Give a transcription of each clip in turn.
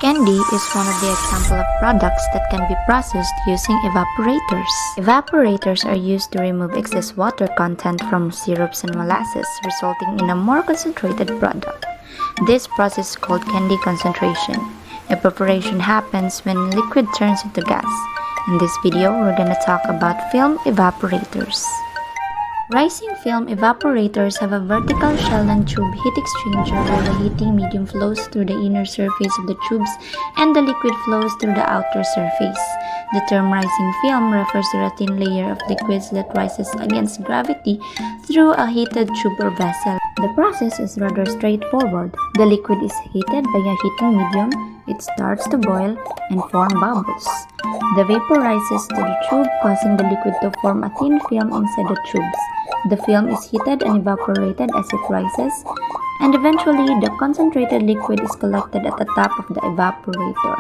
Candy is one of the example of products that can be processed using evaporators. Evaporators are used to remove excess water content from syrups and molasses, resulting in a more concentrated product. This process is called candy concentration. Evaporation happens when liquid turns into gas. In this video, we're gonna talk about film evaporators. Rising film evaporators have a vertical shell and tube heat exchanger where the heating medium flows through the inner surface of the tubes and the liquid flows through the outer surface. The term rising film refers to a thin layer of liquids that rises against gravity through a heated tube or vessel. The process is rather straightforward. The liquid is heated by a heating medium, it starts to boil and form bubbles. The vapor rises to the tube, causing the liquid to form a thin film inside the tubes. The film is heated and evaporated as it rises, and eventually the concentrated liquid is collected at the top of the evaporator.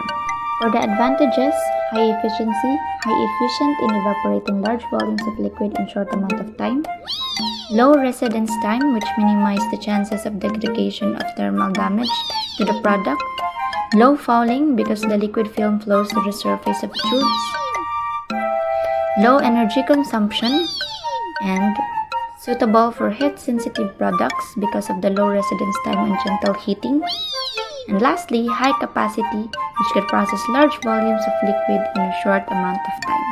For the advantages, high efficiency, efficient in evaporating large volumes of liquid in short amount of time, low residence time which minimizes the chances of degradation of thermal damage to the product, low fouling because the liquid film flows to the surface of the tubes, low energy consumption, and suitable for heat-sensitive products because of the low residence time and gentle heating. And lastly, high capacity, which can process large volumes of liquid in a short amount of time.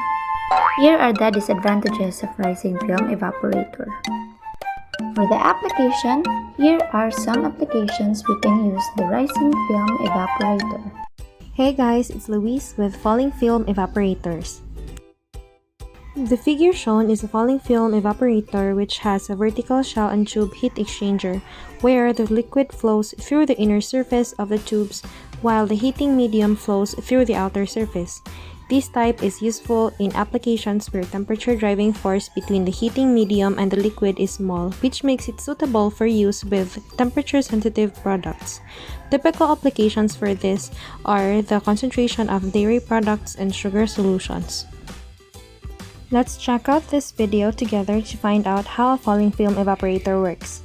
Here are the disadvantages of rising film evaporator. For the application, here are some applications we can use the rising film evaporator. Hey guys, it's Luis with falling film evaporators. The figure shown is a falling film evaporator which has a vertical shell and tube heat exchanger where the liquid flows through the inner surface of the tubes while the heating medium flows through the outer surface. This type is useful in applications where temperature driving force between the heating medium and the liquid is small, which makes it suitable for use with temperature-sensitive products. Typical applications for this are the concentration of dairy products and sugar solutions. Let's check out this video together to find out how a falling film evaporator works.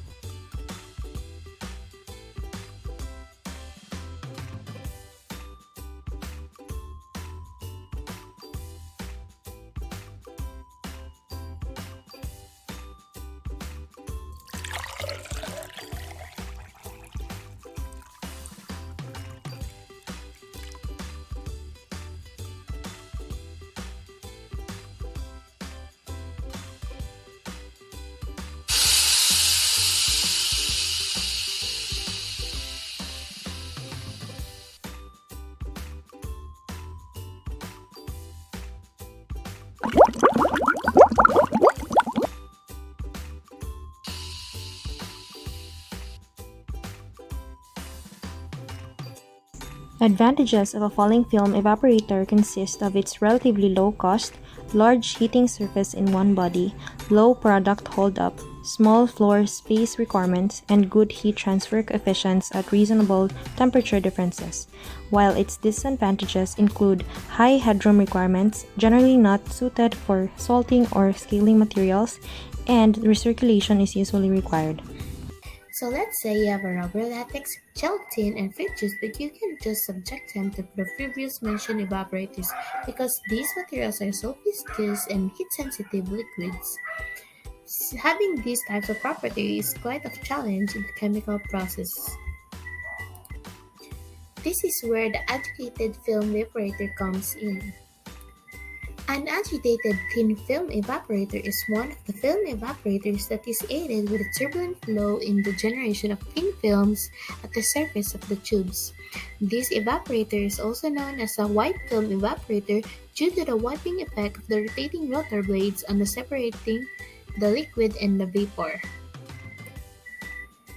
Advantages of a falling film evaporator consist of its relatively low cost, large heating surface in one body, low product hold-up, small floor space requirements, and good heat transfer coefficients at reasonable temperature differences, while its disadvantages include high headroom requirements, generally not suited for salting or scaling materials, and recirculation is usually required. So let's say you have a rubber, latex, gelatin, and fruit juice, but you can just subject them to the previous mentioned evaporators because these materials are so viscous and heat-sensitive liquids. Having these types of properties is quite a challenge in the chemical process. This is where the agitated film evaporator comes in. An agitated thin film evaporator is one of the film evaporators that is aided with a turbulent flow in the generation of thin films at the surface of the tubes. This evaporator is also known as a wipe film evaporator due to the wiping effect of the rotating rotor blades on the separating the liquid and the vapor.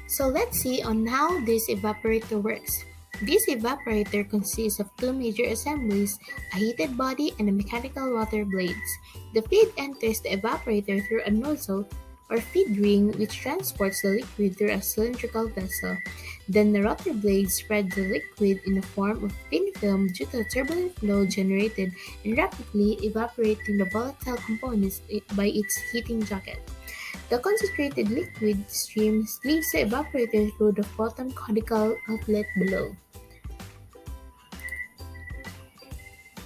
So let's see on how this evaporator works. This evaporator consists of two major assemblies, a heated body and a mechanical rotor blades. The feed enters the evaporator through a nozzle or feed ring which transports the liquid through a cylindrical vessel. Then the rotor blades spread the liquid in the form of thin film due to the turbulent flow generated and rapidly evaporating the volatile components by its heating jacket. The concentrated liquid stream leaves the evaporator through the bottom conical outlet below.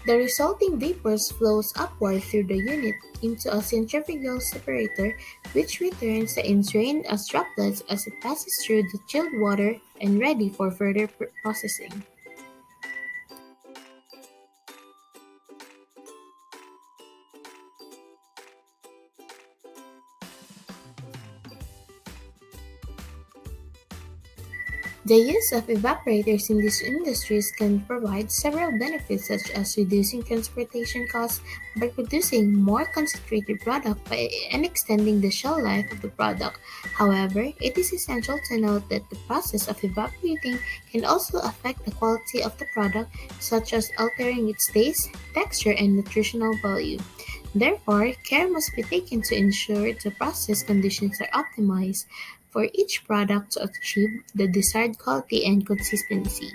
The resulting vapors flows upward through the unit into a centrifugal separator, which returns the entrained as droplets as it passes through the chilled water and ready for further processing. The use of evaporators in these industries can provide several benefits such as reducing transportation costs by producing more concentrated product and extending the shelf life of the product. However, it is essential to note that the process of evaporating can also affect the quality of the product, such as altering its taste, texture, and nutritional value. Therefore, care must be taken to ensure the process conditions are optimized for each product to achieve the desired quality and consistency.